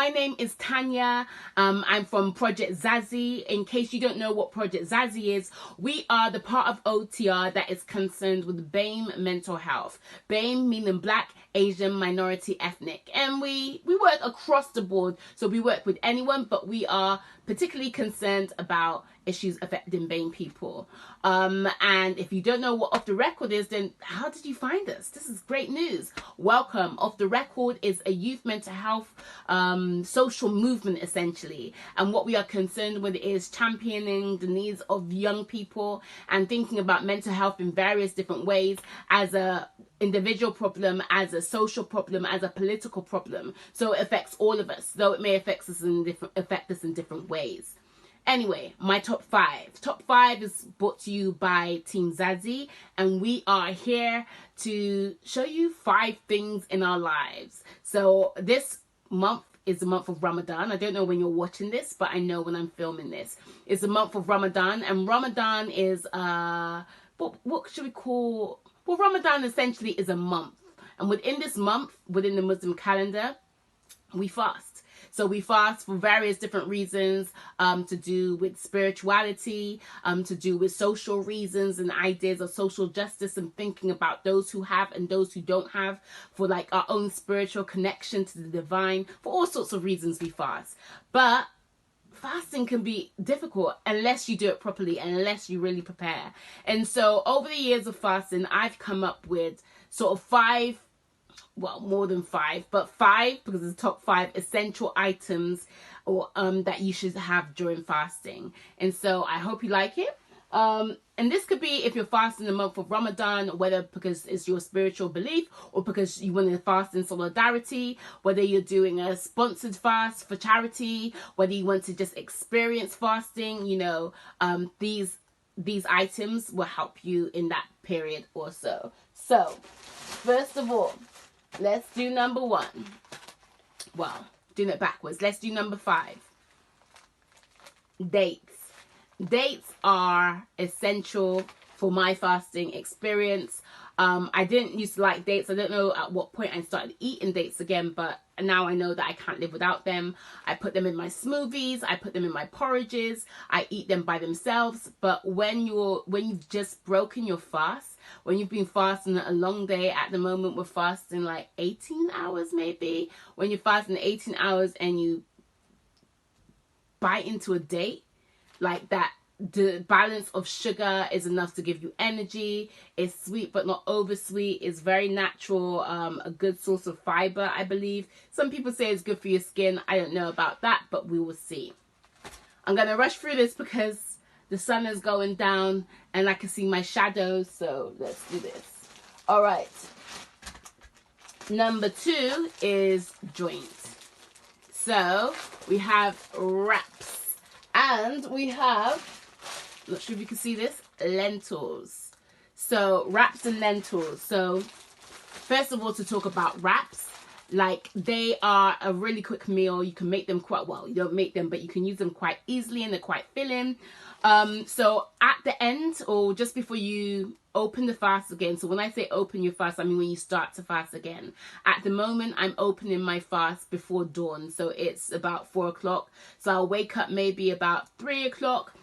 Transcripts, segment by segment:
my name is Tanya. I'm from Project Zazi. In case you don't know what Project Zazi is, we are the part of OTR that is concerned with BAME mental health. BAME meaning Black, Asian, minority, ethnic. And we work across the board. So we work with anyone, but we are particularly concerned about issues affecting BAME people. And if you don't know what Off the Record is, then how did you find us? This is great news. Welcome. Off the Record is a youth mental health social movement, essentially. And what we are concerned with is championing the needs of young people and thinking about mental health in various different ways, as a individual problem, as a social problem, as a political problem. So it affects all of us, though it may affect us in different ways. Anyway, my top five. Top five is brought to you by Team Zazi, and we are here to show you 5 things in our lives. So this month is the month of Ramadan. I don't know when you're watching this, but I know when I'm filming this. It's the month of Ramadan, and Ramadan is what should we call? Well, Ramadan essentially is a month, and within this month, within the Muslim calendar, we fast. So we fast for various different reasons, to do with spirituality, to do with social reasons and ideas of social justice and thinking about those who have and those who don't have, for like our own spiritual connection to the divine. For all sorts of reasons we fast. But fasting can be difficult unless you do it properly and unless you really prepare. And so over the years of fasting, I've come up with sort of 5, well, more than 5, but 5, because it's the top 5 essential items or that you should have during fasting. And so I hope you like it. And this could be if you're fasting the month of Ramadan, whether because it's your spiritual belief or because you want to fast in solidarity, whether you're doing a sponsored fast for charity, whether you want to just experience fasting, you know, these items will help you in that period or so. So, first of all, let's do number 1. Well, doing it backwards. Let's do number 5. Dates. Dates are essential for my fasting experience. I didn't used to like dates. I don't know at what point I started eating dates again, but now I know that I can't live without them. I put them in my smoothies. I put them in my porridges. I eat them by themselves. But when you've just broken your fast, when you've been fasting a long day, at the moment we're fasting like 18 hours maybe. When you're fasting 18 hours and you bite into a date, like that, the balance of sugar is enough to give you energy. It's sweet but not over sweet. It's very natural, a good source of fiber, I believe. Some people say it's good for your skin. I don't know about that, but we will see. I'm going to rush through this because the sun is going down and I can see my shadows, so let's do this. All right. Number 2 is joints. So we have wraps. And we have, not sure if you can see this, lentils. So wraps and lentils. So first of all, to talk about wraps, like they are a really quick meal. You can make them quite well. You don't make them, but you can use them quite easily and they're quite filling. So at the end or just before you open the fast again. So when I say open your fast, I mean when you start to fast again. At the moment, I'm opening my fast before dawn. So it's about 4 o'clock. So I'll wake up maybe about 3 o'clock.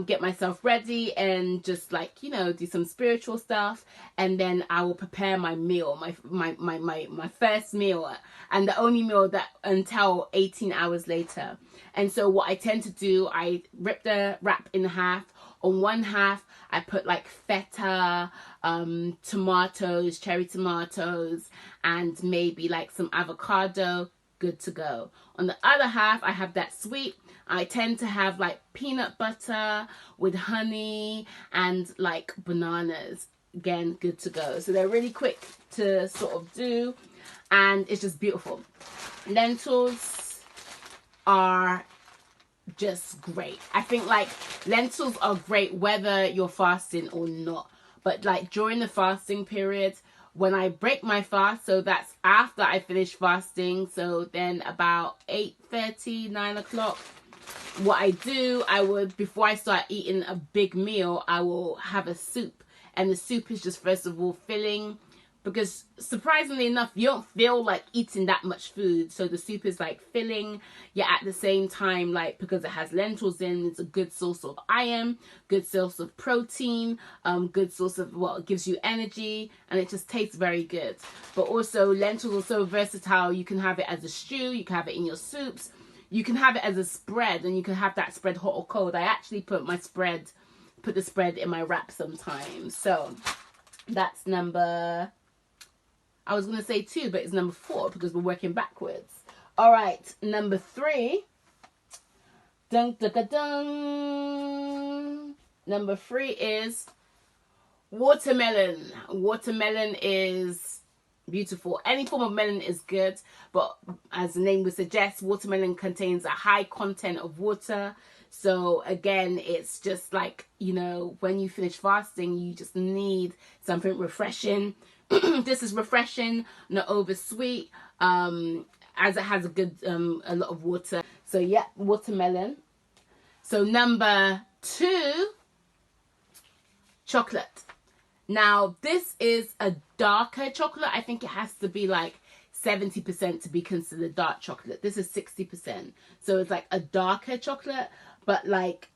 Get myself ready and just like, you know, do some spiritual stuff, and then I will prepare my meal, my first meal, and the only meal that until 18 hours later. And so what I tend to do, I rip the wrap in half. On one half, I put like feta, tomatoes, cherry tomatoes, and maybe like some avocado. Good to go. On the other half, I have that sweet. I tend to have like peanut butter with honey and like bananas. Again, good to go. So they're really quick to sort of do, and it's just beautiful. Lentils are just great. I think like lentils are great whether you're fasting or not. But like during the fasting period, when I break my fast, so that's after I finish fasting, so then about 8:30, 9 o'clock, what I do, I would, before I start eating a big meal, I will have a soup. And the soup is just, first of all, filling because surprisingly enough, you don't feel like eating that much food. So the soup is like filling, yet at the same time, like, because it has lentils in, it's a good source of iron, good source of protein, good source of, well, it gives you energy, and it just tastes very good. But also lentils are so versatile. You can have it as a stew, you can have it in your soups, you can have it as a spread, and you can have that spread hot or cold. I actually put the spread in my wrap sometimes. So that's number, I was going to say 2, but it's number 4 because we're working backwards. All right, number 3. Dun, dun, dun, dun. Number 3 is watermelon. Watermelon is beautiful. Any form of melon is good, but as the name would suggest, watermelon contains a high content of water. So again, it's just like, you know, when you finish fasting, you just need something refreshing. This is refreshing, not over sweet, as it has a good a lot of water. So yeah, watermelon. So number 2, chocolate. Now this is a darker chocolate. I think it has to be like 70% to be considered dark chocolate. This is 60%, so it's like a darker chocolate. But like,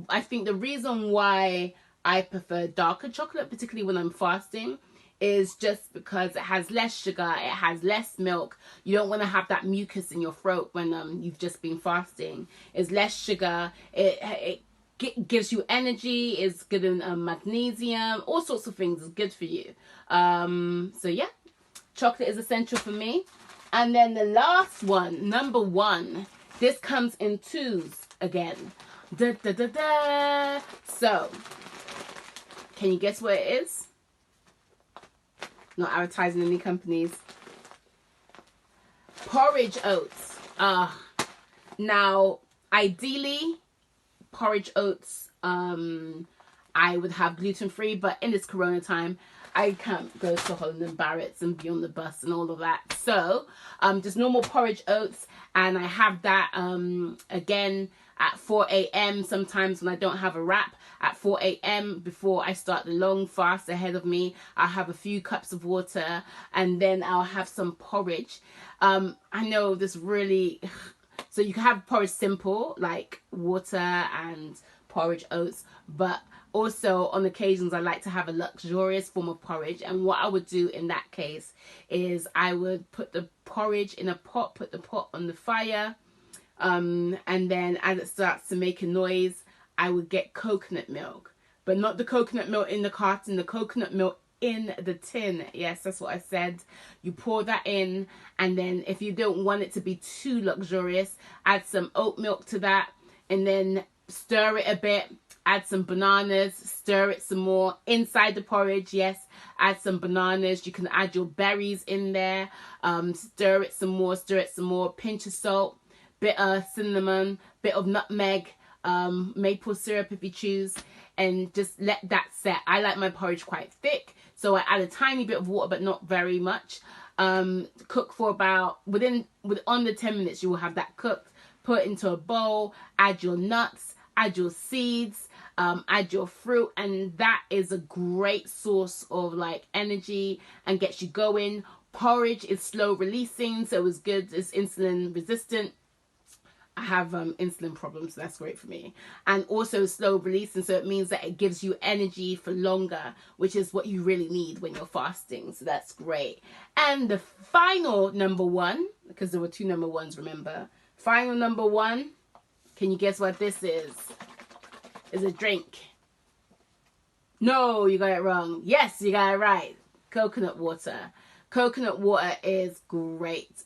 I think the reason why I prefer darker chocolate, particularly when I'm fasting, is just because it has less sugar, it has less milk. You don't want to have that mucus in your throat when you've just been fasting. It's less sugar, it gives you energy, it's good in magnesium, all sorts of things. Is good for you. So yeah, chocolate is essential for me. And then the last one, number 1, this comes in 2s again. Da, da, da, da. So can you guess what it is? Not advertising any companies. Porridge oats. Now ideally porridge oats I would have gluten-free, but in this corona time I can't go to Holland and Barrett's and be on the bus and all of that. So just normal porridge oats, and I have that again at 4 a.m. sometimes when I don't have a wrap. At 4 a.m. before I start the long fast ahead of me, I'll have a few cups of water, and then I'll have some porridge. I know this really, so you can have porridge simple, like water and porridge oats, but also on occasions I like to have a luxurious form of porridge. And what I would do in that case is I would put the porridge in a pot, put the pot on the fire, and then as it starts to make a noise, I would get coconut milk, but not the coconut milk in the carton, the coconut milk in the tin. Yes, that's what I said. You pour that in, and then if you don't want it to be too luxurious, add some oat milk to that, and then stir it a bit. Add some bananas, stir it some more inside the porridge. Yes, add some bananas. You can add your berries in there. Stir it some more. Pinch of salt, bit of cinnamon, bit of nutmeg, maple syrup if you choose, and just let that set. I like my porridge quite thick, so I add a tiny bit of water, but not very much. Cook for about under 10 minutes. You will have that cooked. Put it into a bowl. Add your nuts. Add your seeds. Add your fruit, and that is a great source of like energy and gets you going. Porridge is slow releasing, so it's good. It's insulin resistant. I have insulin problems, so that's great for me. And also slow releasing, so it means that it gives you energy for longer, which is what you really need when you're fasting. So that's great. And the final number 1, because there were 2 number 1s, remember. Final number 1, can you guess what this is? Is a drink. No, you got it wrong. Yes, you got it right. Coconut water. Coconut water is great.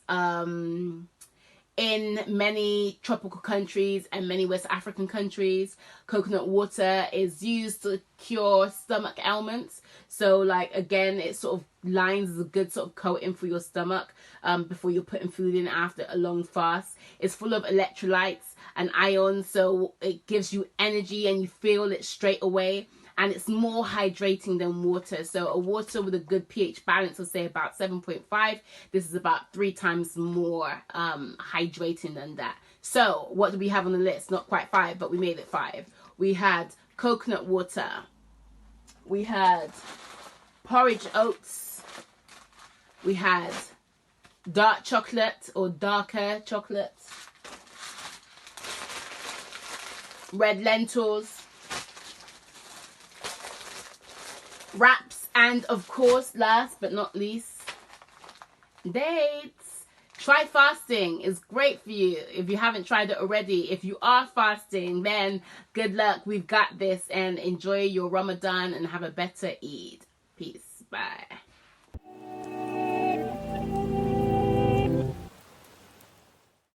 In many tropical countries and many West African countries, coconut water is used to cure stomach ailments. So like, again, it sort of lines as a good sort of coating for your stomach before you're putting food in after a long fast. It's full of electrolytes and ions, so it gives you energy and you feel it straight away. And it's more hydrating than water. So a water with a good pH balance will say about 7.5. This is about 3 times more hydrating than that. So what do we have on the list? Not quite 5, but we made it 5. We had coconut water. We had porridge oats. We had dark chocolate or darker chocolate. Red lentils. Wraps, and of course, last but not least, dates. Try fasting. It's great for you if you haven't tried it already. If you are fasting, then good luck. We've got this, and enjoy your Ramadan and have a better Eid. Peace. Bye.